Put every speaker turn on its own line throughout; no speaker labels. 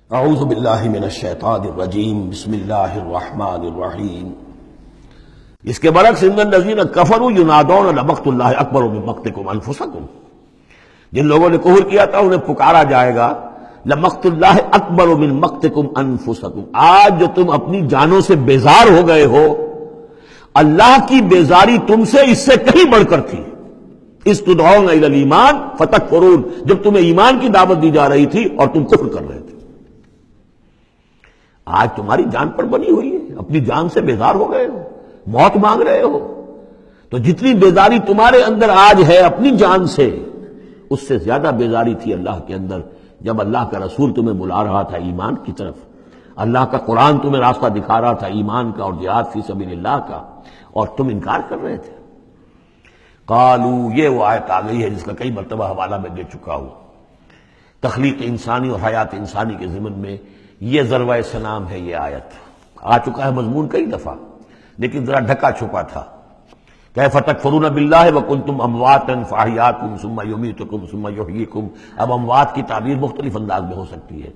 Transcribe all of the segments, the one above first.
اعوذ باللہ من الشیطان الرجیم بسم اللہ الرحمن الرحیم۔ اس کے برعکس ان الذین کفروا ینادون لمقت اللہ اکبر من مقتکم انفسکم، جن لوگوں نے کفر کیا تھا انہیں پکارا جائے گا لمقت اللہ اکبر من مقتکم انفسکم، آج جو تم اپنی جانوں سے بیزار ہو گئے ہو، اللہ کی بیزاری تم سے اس سے کہیں بڑھ کر تھی۔ اس تدعون الی الایمان فتکفرون، جب تمہیں ایمان کی دعوت دی جا رہی تھی اور تم کفر کر رہے تھے۔ آج تمہاری جان پر بنی ہوئی ہے، اپنی جان سے بیزار ہو گئے ہو، موت مانگ رہے ہو، تو جتنی بیزاری تمہارے اندر آج ہے اپنی جان سے، اس سے زیادہ بیزاری تھی اللہ کے اندر جب اللہ کا رسول تمہیں بلا رہا تھا ایمان کی طرف، اللہ کا قرآن تمہیں راستہ دکھا رہا تھا ایمان کا اور جہاد فی سبیل اللہ کا، اور تم انکار کر رہے تھے۔ قالو، یہ وہ آیت آ گئی ہے جس کا کئی مرتبہ حوالہ میں دے چکا ہوں، تخلیق انسانی اور حیات انسانی کے ضمن میں یہ ذروہ سنام ہے۔ یہ آیت آ چکا ہے مضمون کئی دفعہ، لیکن ذرا ڈھکا چھپا تھا۔ کیف تکفرون باللہ وکنتم امواتا فاحیاکم ثم یمیتکم ثم یحییکم، اب اموات کی تعبیر مختلف انداز میں ہو سکتی ہے،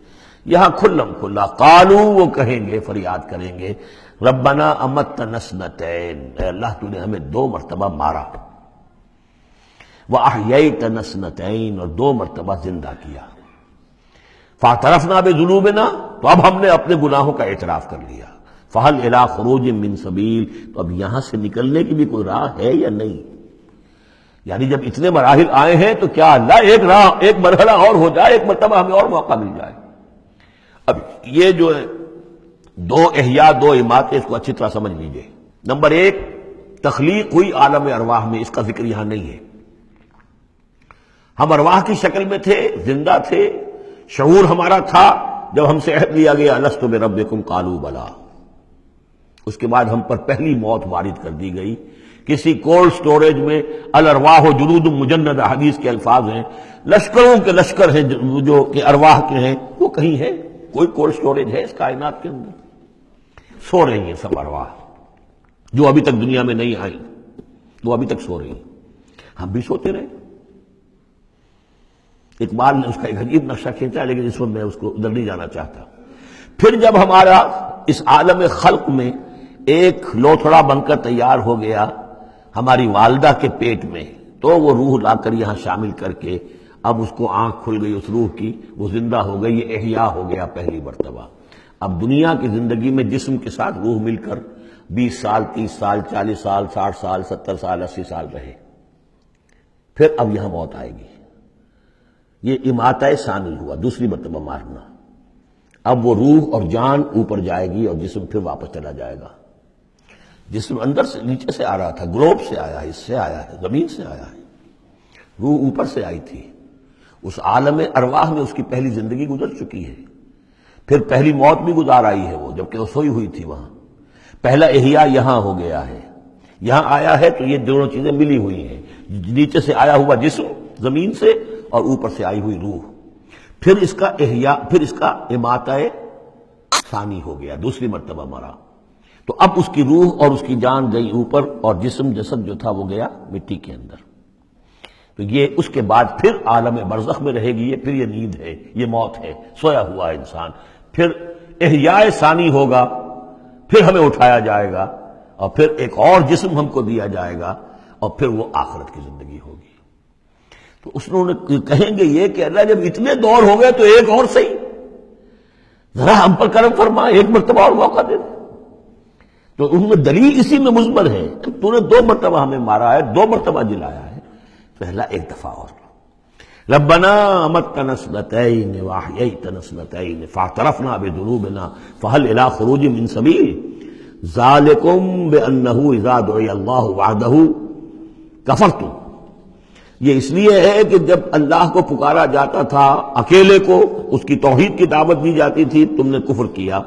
یہاں کھلم کھلا قالو، وہ کہیں گے، فریاد کریں گے، ربنا امتنا اثنتین، اے اللہ تو نے ہمیں 2 مرتبہ مارا، واحییتنا اثنتین، اور 2 مرتبہ زندہ کیا، فاعترفنا بذنوبنا، تو اب ہم نے اپنے گناہوں کا اعتراف کر لیا، فہل الی خروج من سبیل، تو اب یہاں سے نکلنے کی بھی کوئی راہ ہے یا نہیں؟ یعنی جب اتنے مراحل آئے ہیں تو کیا اللہ ایک راہ، ایک مرحلہ اور ہو جائے، ایک مرتبہ ہمیں اور موقع مل جائے۔ اب یہ جو ہے 2 احیاء 2 اماتیں، اس کو اچھی طرح سمجھ لیجئے۔ نمبر 1، تخلیق ہوئی عالم ارواح میں، اس کا ذکر یہاں نہیں ہے۔ ہم ارواح کی شکل میں تھے، زندہ تھے، شعور ہمارا تھا، جب ہم سے عہد لیا گیا الست بربکم قالوا بلا، اس کے بعد ہم پر پہلی موت وارد کر دی گئی۔ کسی کولڈ سٹوریج میں الارواح جنود مجندہ، حدیث کے الفاظ ہیں، لشکروں کے لشکر ہیں جو کہ ارواح کے ہیں، وہ کہیں ہے؟ کوئی کولڈ سٹوریج ہے اس کائنات کے اندر؟ سو رہی ہیں سب ارواح جو ابھی تک دنیا میں نہیں آئی، وہ ابھی تک سو رہی ہیں، ہم بھی سوتے رہے۔ اقبال نے اس کا ایک عجیب نقشہ کھینچا، لیکن اس وقت میں اس کو ادھر نہیں جانا چاہتا۔ پھر جب ہمارا اس عالم خلق میں ایک لوتھڑا بن کر تیار ہو گیا ہماری والدہ کے پیٹ میں، تو وہ روح لا کر یہاں شامل کر کے اب اس کو آنکھ کھل گئی اس روح کی، وہ زندہ ہو گئی، یہ احیاء ہو گیا پہلی مرتبہ۔ اب دنیا کی زندگی میں جسم کے ساتھ روح مل کر 20 سال 30 سال 40 سال 60 سال 70 سال 80 سال رہے، پھر اب یہاں موت آئے گی۔ یہ اماتہ ثانی ہوا، دوسری مرتبہ مارنا۔ اب وہ روح اور جان اوپر جائے گی اور جسم پھر واپس چلا جائے گا۔ جسم اندر سے نیچے سے آ رہا تھا، گلوب سے آیا ہے، اس سے آیا ہے، زمین سے آیا ہے، روح اوپر سے آئی تھی۔ اس عالم ارواح میں اس کی پہلی زندگی گزر چکی ہے، پھر پہلی موت بھی گزار آئی ہے وہ، جبکہ وہ سوئی ہوئی تھی وہاں۔ پہلا احیاء یہاں ہو گیا ہے، یہاں آیا ہے تو یہ دونوں چیزیں ملی ہوئی ہیں، نیچے سے آیا ہوا جسم زمین سے اور اوپر سے آئی ہوئی روح، پھر اس کا احیاء، پھر اس کا اماتہ ثانی ہو گیا، دوسری مرتبہ مرا۔ تو اب اس کی روح اور اس کی جان گئی اوپر، اور جسم جسد جو تھا وہ گیا مٹی کے اندر۔ تو یہ اس کے بعد پھر عالم برزخ میں رہے گی، یہ پھر یہ نیند ہے، یہ موت ہے، سویا ہوا ہے انسان۔ پھر احیاء ثانی ہوگا، پھر ہمیں اٹھایا جائے گا، اور پھر ایک اور جسم ہم کو دیا جائے گا، اور پھر وہ آخرت کی زندگی ہوگی۔ تو انہوں نے کہیں گے یہ کہ اللہ جب اتنے دور ہو گئے تو ایک اور صحیح، ذرا ہم پر کرم فرما، ایک مرتبہ اور موقع دے دے۔ تو ان میں دلیل اسی میں مضمر ہے، تو نے 2 مرتبہ ہمیں مارا ہے، 2 مرتبہ جلایا ہے، پہلا ایک دفعہ اور۔ ربنا امتنا اثنتین واحییتنا اثنتین فاعترفنا بذنوبنا فهل الی خروج من سبیل ذالکم بانہ اذا دعی اللہ وحدہ کفرتم۔ یہ اس لیے ہے کہ جب اللہ کو پکارا جاتا تھا اکیلے کو، اس کی توحید کی دعوت دی جاتی تھی، تم نے کفر کیا۔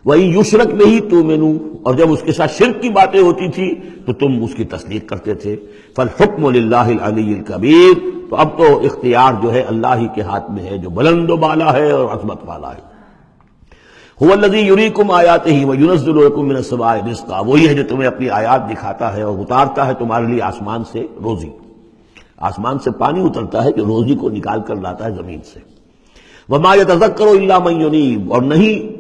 وَإِن یشرک بِہ تُؤْمِنُوا، اور جب اس کے ساتھ شرک کی باتیں ہوتی تھی تو تم اس کی تصدیق کرتے تھے۔ فالحکم للہ العلی الکبیر، تو اب تو اختیار جو ہے اللہ ہی کے ہاتھ میں ہے، جو بلند و بالا ہے اور عظمت والا ہے۔ هو الذی یریکم آیاتہ وینزل لکم من السماء رزقا، وہی ہے جو تمہیں اپنی آیات دکھاتا ہے اور اتارتا ہے تمہارے لیے آسمان سے روزی، آسمان سے پانی اترتا ہے جو روزی کو نکال کر لاتا ہے زمین سے۔ وما یتذکر الا من ینیب، اور نہیں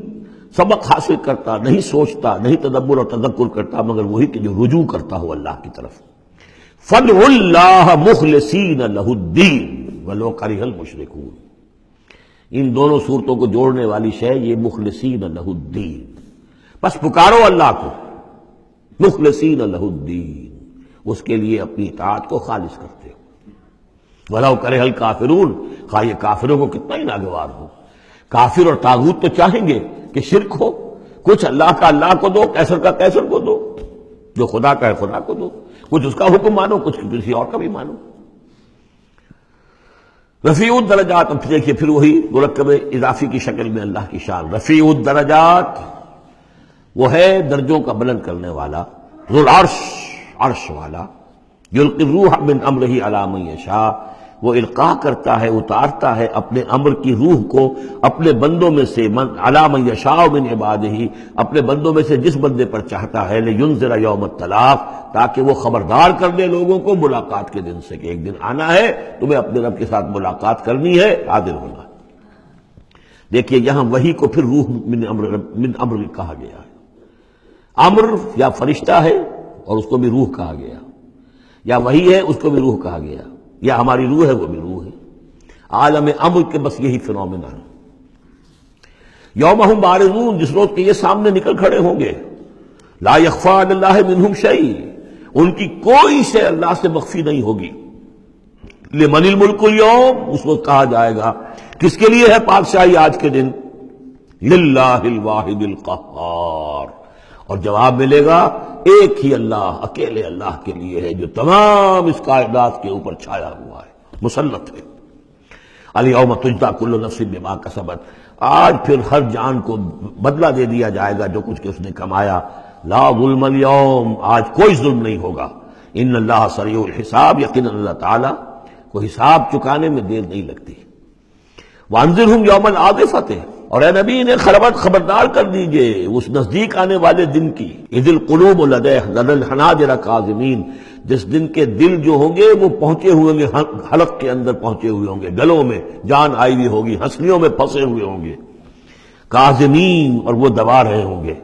سبق حاصل کرتا، نہیں سوچتا، نہیں تدبر اور تذکر کرتا مگر وہی کہ جو رجوع کرتا ہو اللہ کی طرف۔ فادعوا اللہ مخلصین لہ الدین ولو کرہ المشرکون، ان دونوں صورتوں کو جوڑنے والی شے یہ مخلصین لہ الدین، بس پکارو اللہ کو مخلصین لہ الدین، اس کے لیے اپنی اطاعت کو خالص کرتے ہو، ولو کرہ الکافرون، خواہ یہ کافروں کو کتنا ہی ناگوار ہو۔ کافر اور طاغوت تو چاہیں گے کہ شرک ہو، کچھ اللہ کا اللہ کو دو، کیسر کا کیسر کو دو، جو خدا کا ہے خدا کو دو، کچھ اس کا حکم مانو، کچھ کسی اور کا بھی مانو۔ رفیع الدرجات، اب دیکھیے پھر وہی مرکب اضافی کی شکل میں اللہ کی شان، رفیع الدرجات، وہ ہے درجوں کا بلند کرنے والا، ذو العرش، عرش والا، یلقی الروح من امرہ علی من یشاء، وہ القاء کرتا ہے، اتارتا ہے اپنے امر کی روح کو اپنے بندوں میں سے، علی من یشاء من عبادہ، اپنے بندوں میں سے جس بندے پر چاہتا ہے، لینذر یوم التلاق، تاکہ وہ خبردار کر دے لوگوں کو ملاقات کے دن سے کہ ایک دن آنا ہے، تمہیں اپنے رب کے ساتھ ملاقات کرنی ہے، حاضر ہونا ہے۔ دیکھیے یہاں وحی کو پھر روح من امر کہا گیا ہے، امر یا فرشتہ ہے اور اس کو بھی روح کہا گیا، یا وحی ہے اس کو بھی روح کہا گیا، یا ہماری روح ہے وہ بھی روح ہے، عالم امر کے بس یہی فنومینا ہے۔ یوم ہم بارزون، جس روز کے یہ سامنے نکل کھڑے ہوں گے، لا یخفی علی اللہ منہم شیء، ان کی کوئی شے اللہ سے مخفی نہیں ہوگی۔ لمن الملک اليوم، اس وقت کہا جائے گا کس کے لیے ہے بادشاہی آج کے دن، للہ الواحد القہار، اور جواب ملے گا ایک ہی اللہ، اکیلے اللہ کے لیے ہے جو تمام اس کائنات کے اوپر چھایا ہوا ہے، مسلط ہے۔ الیوم تجزی کل نفس بما کسبت، آج پھر ہر جان کو بدلہ دے دیا جائے گا جو کچھ کہ اس نے کمایا۔ لا ظلم اليوم، آج کوئی ظلم نہیں ہوگا۔ ان اللہ سریع الحساب، یقینا اللہ تعالیٰ کو حساب چکانے میں دیر نہیں لگتی۔ وانذرہم یوم العاصفۃ، اور اے نبی انہیں خبردار کر دیجئے اس نزدیک آنے والے دن کی، اذ القلوب لدی الحناجر کاظمین، جس دن کے دل جو ہوں گے وہ پہنچے ہوئے ہوں گے، حلق کے اندر پہنچے ہوئے ہوں گے، گلوں میں جان آئی ہوئی ہوگی، ہنسلیوں میں پھنسے ہوئے ہوں گے، کاظمین، اور وہ دبا رہے ہوں گے۔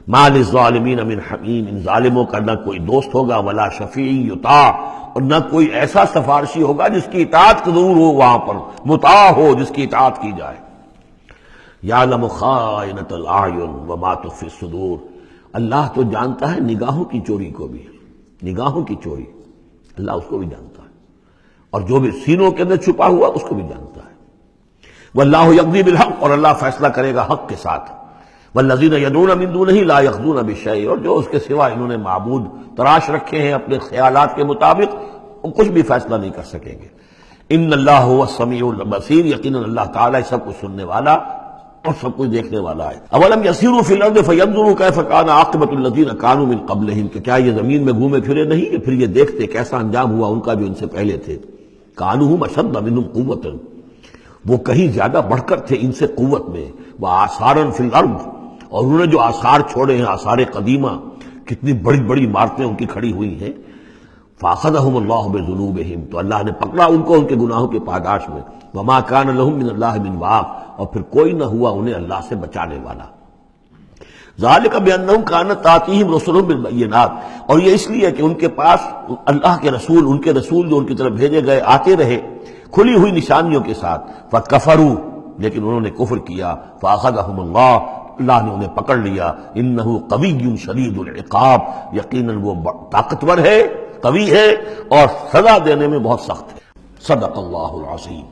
ما للظالمین من حمیم، ان ظالموں کا نہ کوئی دوست ہوگا، ولا شفیع یطاع، اور نہ کوئی ایسا سفارشی ہوگا جس کی اطاعت ضرور ہو، وہاں پر مطاع ہو جس کی اطاعت کی جائے۔ یعلم خائنۃ الاعین وما تخفی الصدور، اللہ تو جانتا ہے نگاہوں کی چوری کو بھی، نگاہوں کی چوری اللہ اس کو بھی جانتا ہے، اور جو بھی سینوں کے اندر چھپا ہوا اس کو بھی جانتا ہے۔ واللہ یقضی بالحق، اور اللہ فیصلہ کرے گا حق کے ساتھ۔ والذین یدعون من دونہ لا یقضون بشیء، اور جو اس کے سوا انہوں نے معبود تراش رکھے ہیں اپنے خیالات کے مطابق، وہ کچھ بھی فیصلہ نہیں کر سکیں گے۔ ان اللہ هو السمیع البصیر، یقیناً اللہ تعالیٰ سب کچھ سننے والا اور سب کچھ دیکھنے والا ہے۔ اولم یسیروا فی الارض فینظروا کیف کان عاقبۃ الذین کانوا من قبلہم، کہ کیا یہ زمین میں گھومے پھرے نہیں کہ پھر یہ دیکھتے کیسا انجام ہوا ان کا جو ان سے پہلے تھے۔ کانوا هم اشد منہم قوۃ، وہ کہیں زیادہ بڑھ کر تھے ان سے قوت میں، وآثارا فی الارض، اور انہوں نے جو آثار چھوڑے ہیں، آثار قدیمہ، کتنی بڑی بڑی عمارتیں ان کی کھڑی ہوئی ہیں۔ فاخذہم اللہ بذنوبہم، تو اللہ نے پکڑا ان کو ان کے گناہوں کے پاداش میں۔ وما کان لہم من اللہ من واق، اور پھر کوئی نہ ہوا انہیں اللہ سے بچانے والا۔ ذالک بانہم کانت تاتیہم رسلہم بالبینات، اور یہ اس لیے کہ ان کے پاس اللہ کے رسول، ان کے رسول جو ان کی طرف بھیجے گئے آتے رہے کھلی ہوئی نشانیوں کے ساتھ۔ فکفروا، لیکن انہوں نے کفر کیا۔ فاخذہم اللہ نے انہیں پکڑ لیا۔ انہ قوی شدید العقاب، یقیناً وہ طاقتور ہے، قوی ہے، اور سزا دینے میں بہت سخت ہے۔ صدق اللہ العظیم۔